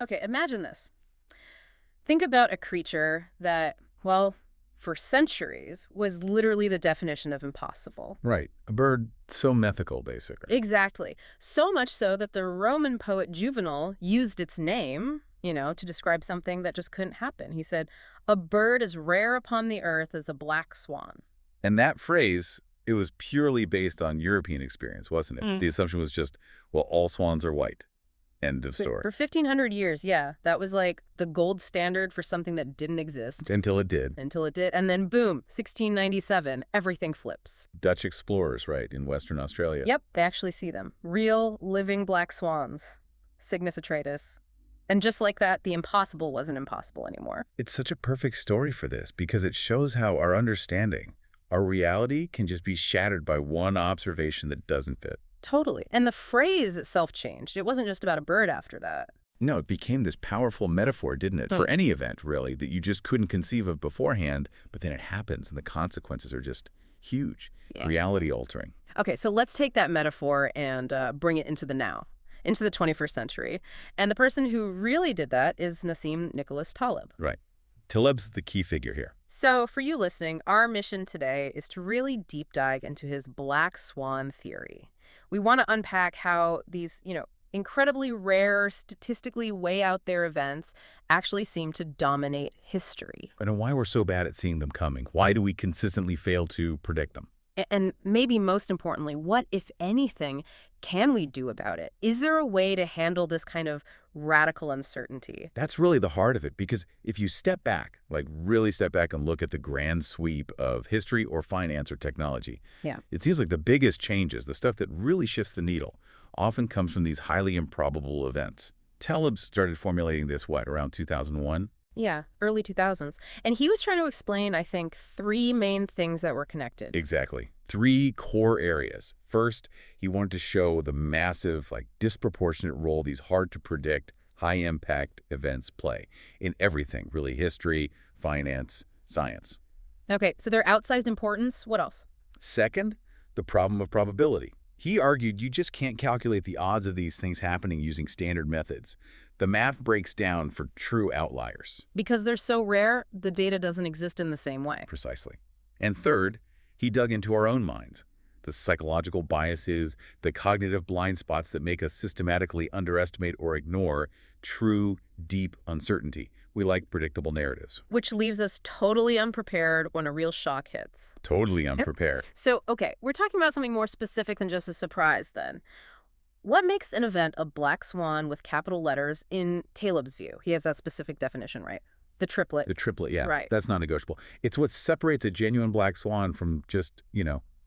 Okay, imagine this. Think about a creature that, well, for centuries was literally the definition of impossible. Right. A bird so mythical, basically. Exactly. So much so that the Roman poet Juvenal used its name, to describe something that just couldn't happen. He said, "A bird as rare upon the earth as a black swan." And that phrase, it was purely based on European experience, wasn't it? The assumption was just, well, all swans are white. End of story. For 1,500 years, yeah, that was like the gold standard for something that didn't exist Until it did. until it did. And then boom, 1697, everything flips. Dutch explorers, right, in Western Australia. Yep, they actually see them. Real, living black swans. Cygnus atratus. And just like that, the impossible wasn't impossible anymore. It's such a perfect story for this because it shows how our understanding, our reality can just be shattered by one observation that doesn't fit. Totally. And the phrase itself changed. It wasn't just about a bird after that. No, it became this powerful metaphor, didn't it? For any event, really, that you just couldn't conceive of beforehand, but then it happens and the consequences are just huge, reality altering. Okay, so let's take that metaphor and bring it into the now, into the 21st century. And the person who really did that is Nassim Nicholas Taleb. Right. Taleb's the key figure here. So for you listening, our mission today is to really deep dive into his black swan theory. We want to unpack how these, incredibly rare, statistically way out there events actually seem to dominate history. And why we're so bad at seeing them coming. Why do we consistently fail to predict them? And maybe most importantly, what, if anything, can we do about it? Is there a way to handle this kind of radical uncertainty? That's really the heart of it, because if you step back, like really step back and look at the grand sweep of history or finance or technology, it seems like the biggest changes, the stuff that really shifts the needle, often comes from these highly improbable events. Taleb started formulating this, around 2001? Yeah, early 2000s. And he was trying to explain, I think, three main things that were connected. Exactly. Three core areas. First, he wanted to show the massive, disproportionate role these hard-to-predict, high-impact events play in everything, really, history, finance, science. Okay, so their outsized importance. What else? Second, the problem of probability. He argued you just can't calculate the odds of these things happening using standard methods. The math breaks down for true outliers. Because they're so rare, the data doesn't exist in the same way. Precisely. And third, he dug into our own minds. The psychological biases, the cognitive blind spots that make us systematically underestimate or ignore true, deep uncertainty. We like predictable narratives. Which leaves us totally unprepared when a real shock hits. Totally unprepared. So, okay, we're talking about something more specific than just a surprise then. What makes an event a black swan with capital letters in Taleb's view? He has that specific definition, right? The triplet. The triplet, yeah. Right. That's not negotiable. It's what separates a genuine black swan from just,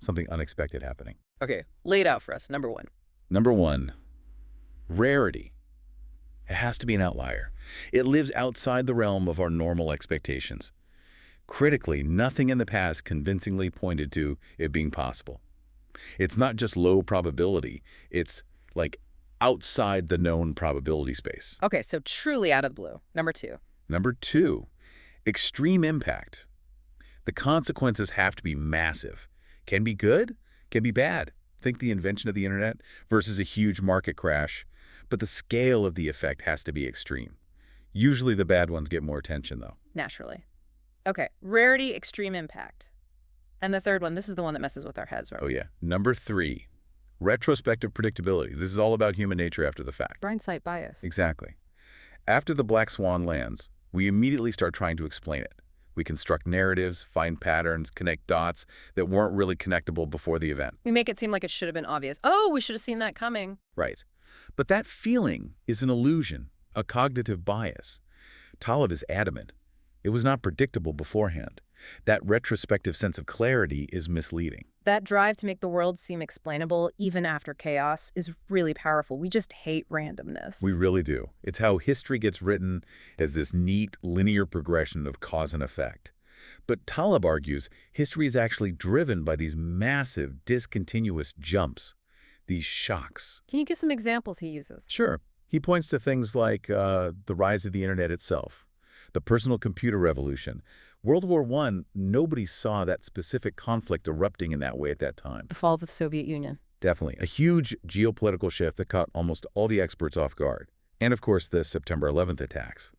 something unexpected happening. Okay, lay it out for us. Number one. Number one, rarity. It has to be an outlier. It lives outside the realm of our normal expectations. Critically, nothing in the past convincingly pointed to it being possible. It's not just low probability. It's outside the known probability space. Okay, so truly out of the blue. Number two. Number two, extreme impact. The consequences have to be massive. Can be good, can be bad. Think the invention of the internet versus a huge market crash. But the scale of the effect has to be extreme. Usually the bad ones get more attention, though. Naturally. Okay, rarity, extreme impact. And the third one, this is the one that messes with our heads, right? Oh, yeah. Number three, retrospective predictability. This is all about human nature after the fact. Hindsight bias. Exactly. After the black swan lands, we immediately start trying to explain it. We construct narratives, find patterns, connect dots that weren't really connectable before the event. We make it seem like it should have been obvious. Oh, we should have seen that coming. Right. But that feeling is an illusion, a cognitive bias. Taleb is adamant. It was not predictable beforehand. That retrospective sense of clarity is misleading. That drive to make the world seem explainable, even after chaos, is really powerful. We just hate randomness. We really do. It's how history gets written as this neat, linear progression of cause and effect. But Taleb argues history is actually driven by these massive, discontinuous jumps, these shocks. Can you give some examples he uses? Sure. He points to things like the rise of the internet itself, the personal computer revolution. World War I, nobody saw that specific conflict erupting in that way at that time. The fall of the Soviet Union. Definitely. A huge geopolitical shift that caught almost all the experts off guard. And of course, the September 11th attacks.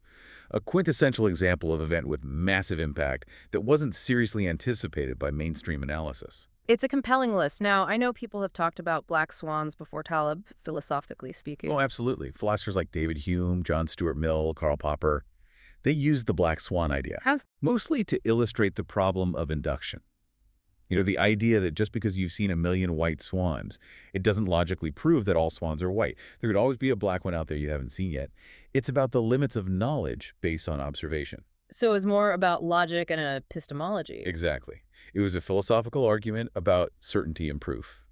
A quintessential example of an event with massive impact that wasn't seriously anticipated by mainstream analysis. It's a compelling list. Now, I know people have talked about black swans before Taleb, philosophically Oh, speaking. absolutely. Philosophers like David Hume, John Stuart Mill, Karl Popper, they used the black swan idea, How's mostly to illustrate the problem of induction. The idea that just because you've seen a million white swans, it doesn't logically prove that all swans are white. There could always be a black one out there you haven't seen yet. It's about the limits of knowledge based on observation. So it's more about logic and epistemology. Exactly. It was a philosophical argument about certainty and proof.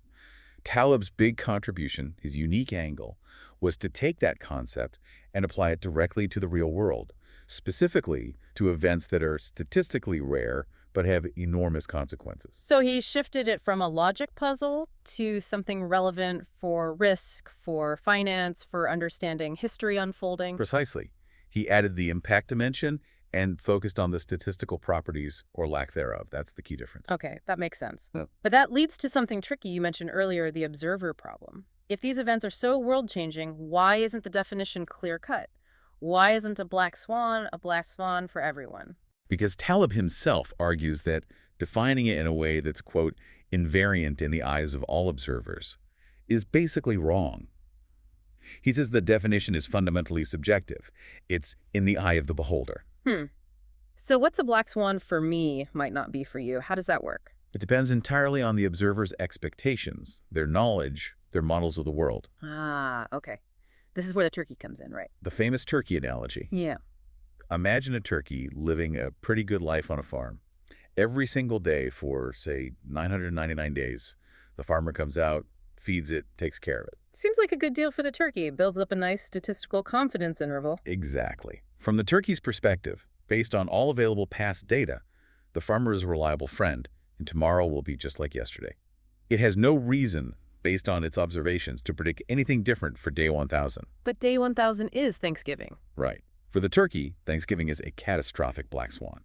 Taleb's big contribution, his unique angle, was to take that concept and apply it directly to the real world, specifically to events that are statistically rare but have enormous consequences. So he shifted it from a logic puzzle to something relevant for risk, for finance, for understanding history unfolding. Precisely. He added the impact dimension and focused on the statistical properties or lack thereof. That's the key difference. Okay, that makes sense. Yeah. But that leads to something tricky you mentioned earlier, the observer problem. If these events are so world-changing, why isn't the definition clear-cut? Why isn't a black swan for everyone? Because Taleb himself argues that defining it in a way that's, quote, invariant in the eyes of all observers is basically wrong. He says the definition is fundamentally subjective. It's in the eye of the beholder. So what's a black swan for me might not be for you. How does that work? It depends entirely on the observer's expectations, their knowledge, their models of the world. Ah, okay. This is where the turkey comes in, right? The famous turkey analogy. Yeah. Imagine a turkey living a pretty good life on a farm. Every single day for, say, 999 days, the farmer comes out, feeds it, takes care of it. Seems like a good deal for the turkey. It builds up a nice statistical confidence interval. Exactly. From the turkey's perspective, based on all available past data, the farmer is a reliable friend, and tomorrow will be just like yesterday. It has no reason, based on its observations, to predict anything different for day 1000. But day 1000 is Thanksgiving. Right. For the turkey, Thanksgiving is a catastrophic black swan.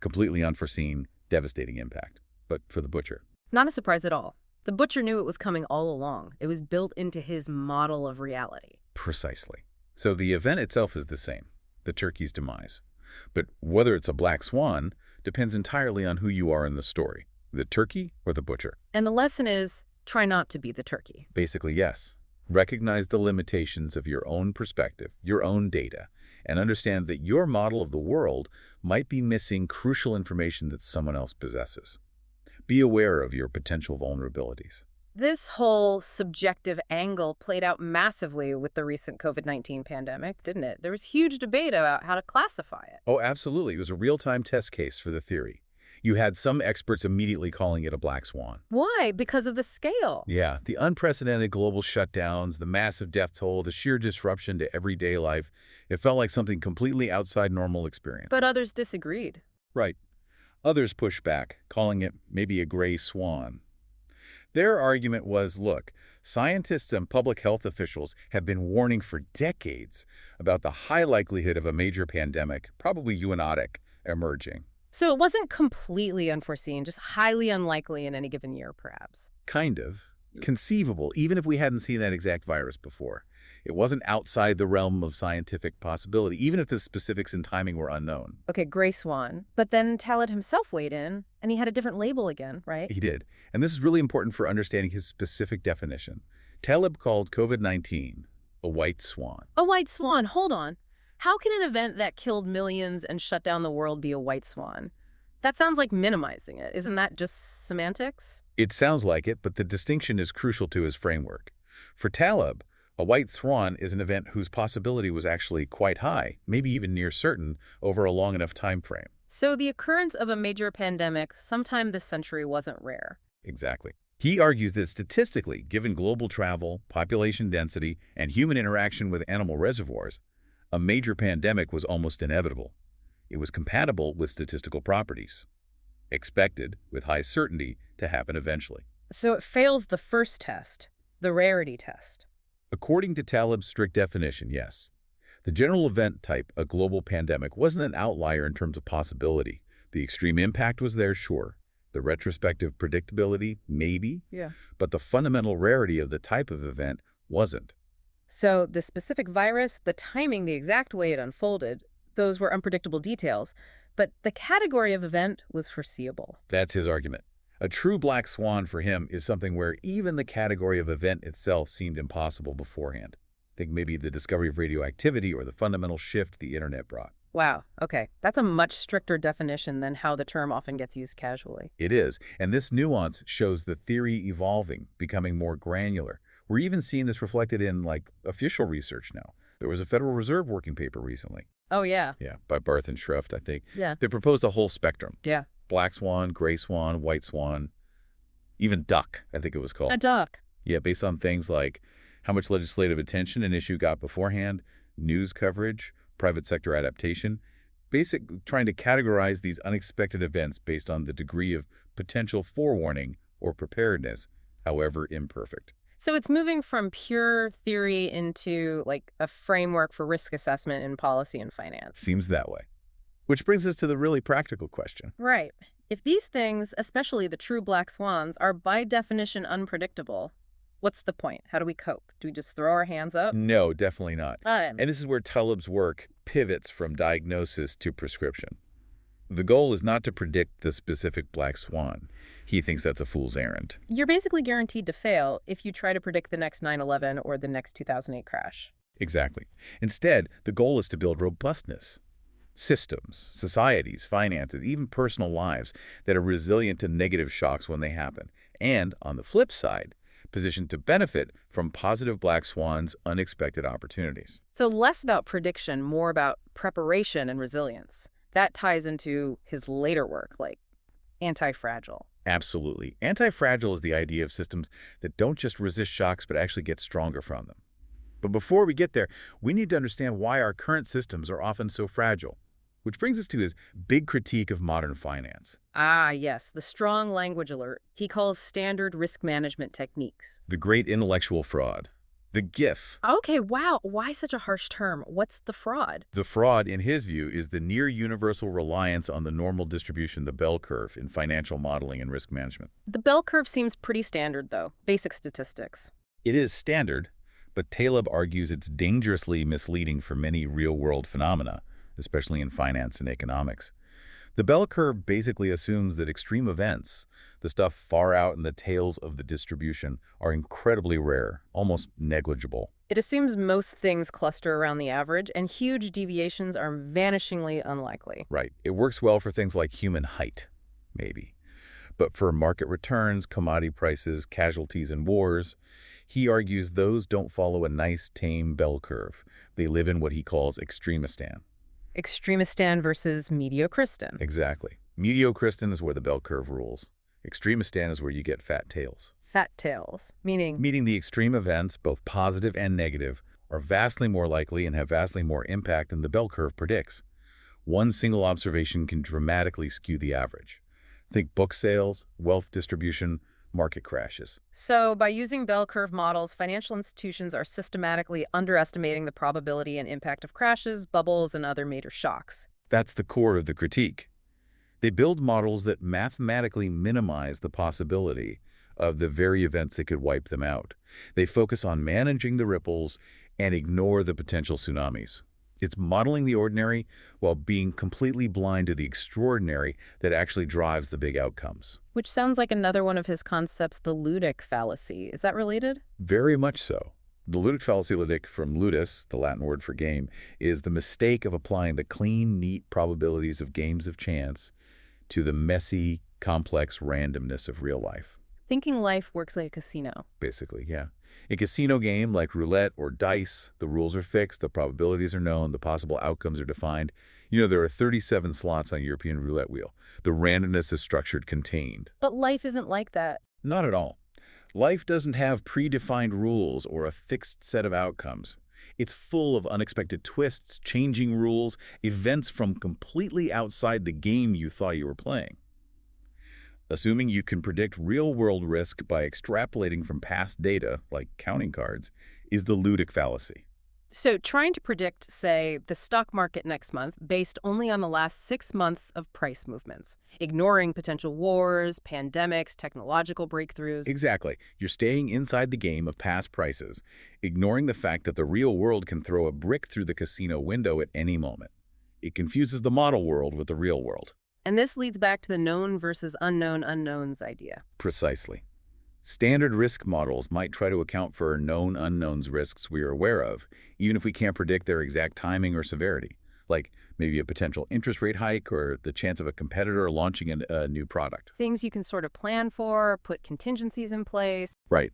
Completely unforeseen, devastating impact. But for the butcher, Not a surprise at all. The butcher knew it was coming all along. It was built into his model of reality. precisely. So the event itself is the same, the turkey's demise. But whether it's a black swan depends entirely on who you are in the story, the turkey or the butcher. And the lesson is, try not to be the turkey. Basically, yes. Recognize the limitations of your own perspective, your own data, and understand that your model of the world might be missing crucial information that someone else possesses. Be aware of your potential vulnerabilities. This whole subjective angle played out massively with the recent COVID-19 pandemic, didn't it? There was huge debate about how to classify it. Oh, absolutely. It was a real-time test case for the theory. You had some experts immediately calling it a black swan. Why? Because of the scale. Yeah, the unprecedented global shutdowns, the massive death toll, the sheer disruption to everyday life, it felt like something completely outside normal experience. But others disagreed. Right. Others pushed back, calling it maybe a gray swan. Their argument was, look, scientists and public health officials have been warning for decades about the high likelihood of a major pandemic, probably zoonotic, emerging. So it wasn't completely unforeseen, just highly unlikely in any given year, perhaps. Kind of. Conceivable, even if we hadn't seen that exact virus before. It wasn't outside the realm of scientific possibility, even if the specifics and timing were unknown. Okay, gray swan. But then Taleb himself weighed in, and he had a different label again, right? He did. And this is really important for understanding his specific definition. Taleb called COVID-19 a white swan. A white swan, hold on. How can an event that killed millions and shut down the world be a white swan? That sounds like minimizing it. Isn't that just semantics? It sounds like it, but the distinction is crucial to his framework. For Taleb, a white swan is an event whose possibility was actually quite high, maybe even near certain, over a long enough time frame. So the occurrence of a major pandemic sometime this century wasn't rare. Exactly. He argues that statistically, given global travel, population density, and human interaction with animal reservoirs, a major pandemic was almost inevitable. It was compatible with statistical properties, expected, with high certainty, to happen eventually. So it fails the first test, the rarity test. According to Taleb's strict definition, yes. The general event type, a global pandemic, wasn't an outlier in terms of possibility. The extreme impact was there, sure. The retrospective predictability, maybe. Yeah. But the fundamental rarity of the type of event wasn't. So the specific virus, the timing, the exact way it unfolded, those were unpredictable details. But the category of event was foreseeable. That's his argument. A true black swan for him is something where even the category of event itself seemed impossible beforehand. Think maybe the discovery of radioactivity or the fundamental shift the internet brought. Wow, okay. That's a much stricter definition than how the term often gets used casually. It is, and this nuance shows the theory evolving, becoming more granular. We're even seeing this reflected in, like, official research now. There was a Federal Reserve working paper recently. Oh, yeah. Yeah, by Barth and Schruft, I think. Yeah. They proposed a whole spectrum. Yeah. Black swan, gray swan, white swan, even duck, I think it was A called. duck. Yeah, based on things like how much legislative attention an issue got beforehand, news coverage, private sector adaptation, trying to categorize these unexpected events based on the degree of potential forewarning or preparedness, however imperfect. So it's moving from pure theory into like a framework for risk assessment in policy and finance. Seems that way. Which brings us to the really practical question. Right. If these things, especially the true black swans, are by definition unpredictable, what's the point? How do we cope? Do we just throw our hands up? No, definitely not. Um, And this is where Taleb's work pivots from diagnosis to prescription. The goal is not to predict the specific black swan. He thinks that's a fool's errand. you're basically guaranteed to fail if you try to predict the next 9/11 or the next 2008 crash. Exactly. Instead, the goal is to build robustness. Systems, societies, finances, even personal lives that are resilient to negative shocks when they happen. And, on the flip side, positioned to benefit from positive black swans' unexpected opportunities. So less about prediction, more about preparation and resilience. That ties into his later work, like anti-fragile. Absolutely. Anti-fragile is the idea of systems that don't just resist shocks but actually get stronger from them. But before we get there, we need to understand why our current systems are often so fragile. Which brings us to his big critique of modern finance. Ah, yes, the strong language alert he calls standard risk management techniques. The great intellectual fraud. The GIF. Okay, wow. Why such a harsh term? What's the fraud? The fraud, in his view, is the near-universal reliance on the normal distribution, the bell curve, in financial modeling and risk management. The bell curve seems pretty standard, though. Basic statistics. It is standard, but Taleb argues it's dangerously misleading for many real-world phenomena, especially in finance and economics. The bell curve basically assumes that extreme events, the stuff far out in the tails of the distribution, are incredibly rare, almost negligible. It assumes most things cluster around the average, and huge deviations are vanishingly unlikely. Right. It works well for things like human height, maybe. But for market returns, commodity prices, casualties, and wars, he argues those don't follow a nice, tame bell curve. They live in what he calls extremistan. Extremistan versus mediocristan. Exactly. Mediocristan is where the bell curve rules. Extremistan is where you get fat tails. Fat tails, meaning Meaning the extreme events, both positive and negative, are vastly more likely and have vastly more impact than the bell curve predicts. One single observation can dramatically skew the average. Think book sales, wealth distribution, market crashes. so by using bell curve models, financial institutions are systematically underestimating the probability and impact of crashes, bubbles, and other major shocks. That's the core of the critique. They build models that mathematically minimize the possibility of the very events that could wipe them out. They focus on managing the ripples and ignore the potential tsunamis. It's modeling the ordinary while being completely blind to the extraordinary that actually drives the big outcomes. Which sounds like another one of his concepts, the ludic fallacy. Is that related? Very much so. The ludic fallacy, ludic from ludus, the Latin word for game, is the mistake of applying the clean, neat probabilities of games of chance to the messy, complex randomness of real life. Thinking life works like a casino. Basically, yeah. A casino game like roulette or dice, the rules are fixed, the probabilities are known, the possible outcomes are defined. You know, there are 37 slots on a European roulette wheel. The randomness is structured, contained. But life isn't like that. Not at all. Life doesn't have predefined rules or a fixed set of outcomes. It's full of unexpected twists, changing rules, events from completely outside the game you thought you were playing. Assuming you can predict real-world risk by extrapolating from past data, like counting cards, is the ludic fallacy. So trying to predict, say, the stock market next month based only on the last 6 months of price movements, ignoring potential wars, pandemics, technological breakthroughs. Exactly. You're staying inside the game of past prices, ignoring the fact that the real world can throw a brick through the casino window at any moment. It confuses the model world with the real world. And this leads back to the known versus unknown unknowns idea. Precisely. Standard risk models might try to account for known unknowns risks we are aware of, even if we can't predict their exact timing or severity, like maybe a potential interest rate hike or the chance of a competitor launching a new product. Things you can sort of plan for, put contingencies in place. Right.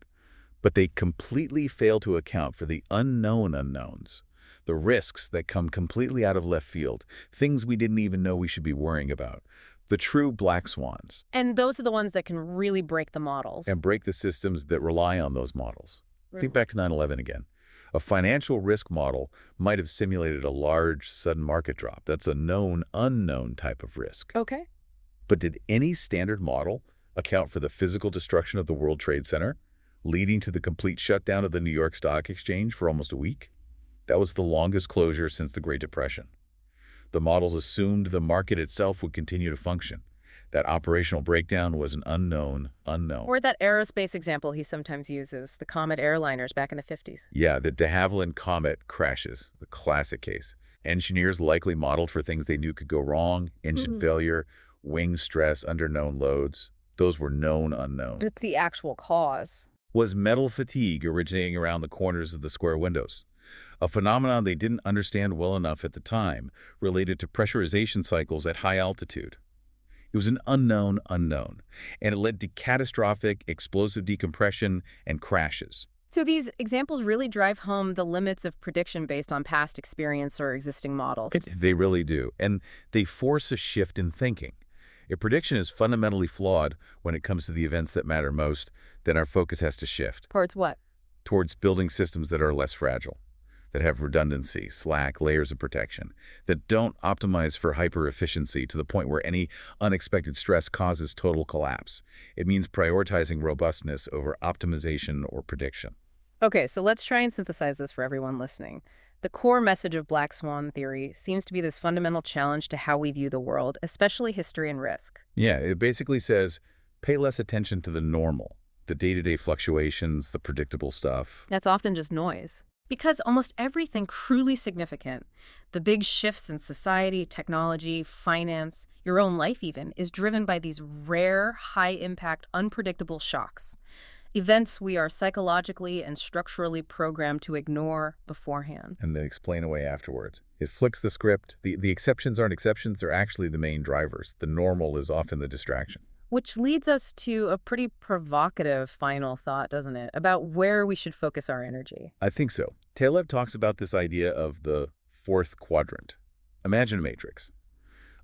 But they completely fail to account for the unknown unknowns, the risks that come completely out of left field, things we didn't even know we should be worrying about, the true black swans, And those are the ones that can really break the models. and break the systems that rely on those models. Think back to 9/11 again. A financial risk model might have simulated a large, sudden market drop. That's a known, unknown type of risk. Okay. But did any standard model account for the physical destruction of the World Trade Center, leading to the complete shutdown of the New York Stock Exchange for almost a week? That was the longest closure since the Great Depression. The models assumed the market itself would continue to function. That operational breakdown was an unknown unknown. Or that aerospace example he sometimes uses, the Comet airliners back in the 50s. Yeah, the de Havilland Comet crashes, the classic case. Engineers likely modeled for things they knew could go wrong, engine failure, wing stress under known loads. Those were known unknowns. Just the actual cause. Was metal fatigue originating around the corners of the square windows? A phenomenon they didn't understand well enough at the time, related to pressurization cycles at high altitude. It was an unknown unknown, and it led to catastrophic explosive decompression and crashes. So these examples really drive home the limits of prediction based on past experience or existing models. They really do, and they force a shift in thinking. If prediction is fundamentally flawed when it comes to the events that matter most, then our focus has to shift Towards what? towards building systems that are less fragile, that have redundancy, slack, layers of protection, that don't optimize for hyper-efficiency to the point where any unexpected stress causes total collapse. It means prioritizing robustness over optimization or prediction. Okay, so let's try and synthesize this for everyone listening. The core message of Black Swan theory seems to be this fundamental challenge to how we view the world, especially history and risk. Yeah, it basically says, pay less attention to the normal, the day-to-day fluctuations, the predictable stuff. That's often just noise. Because almost everything truly significant, the big shifts in society, technology, finance, your own life even, is driven by these rare, high-impact, unpredictable shocks. Events we are psychologically and structurally programmed to ignore beforehand. And then explain away afterwards. It flicks the script. The exceptions aren't exceptions, they're actually the main drivers. The normal is often the distraction. Which leads us to a pretty provocative final thought, doesn't it, about where we should focus our energy. I think so. Taleb talks about this idea of the fourth quadrant. Imagine a matrix.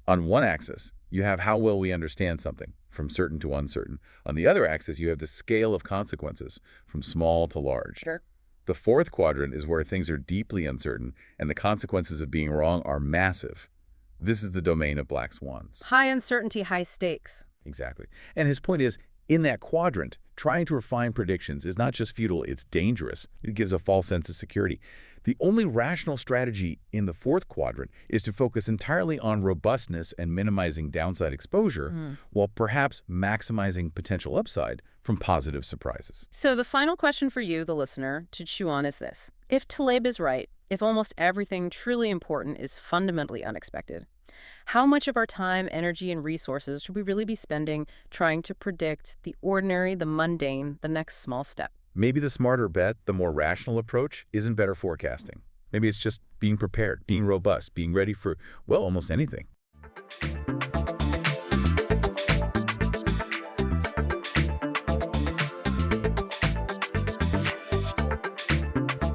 On one axis, you have how well we understand something, from certain to uncertain. On the other axis, you have the scale of consequences, from small to large. Sure. The fourth quadrant is where things are deeply uncertain, and the consequences of being wrong are massive. This is the domain of black swans. High uncertainty, high stakes. Exactly. And his point is, in that quadrant, trying to refine predictions is not just futile, it's dangerous. It gives a false sense of security. The only rational strategy in the fourth quadrant is to focus entirely on robustness and minimizing downside exposure, while perhaps maximizing potential upside from positive surprises. So the final question for you, the listener, to chew on is this. If Taleb is right, if almost everything truly important is fundamentally unexpected, how much of our time, energy, and resources should we really be spending trying to predict the ordinary, the mundane, the next small step? Maybe the smarter bet, the more rational approach, isn't better forecasting. Maybe it's just being prepared, being robust, being ready for, well, almost anything.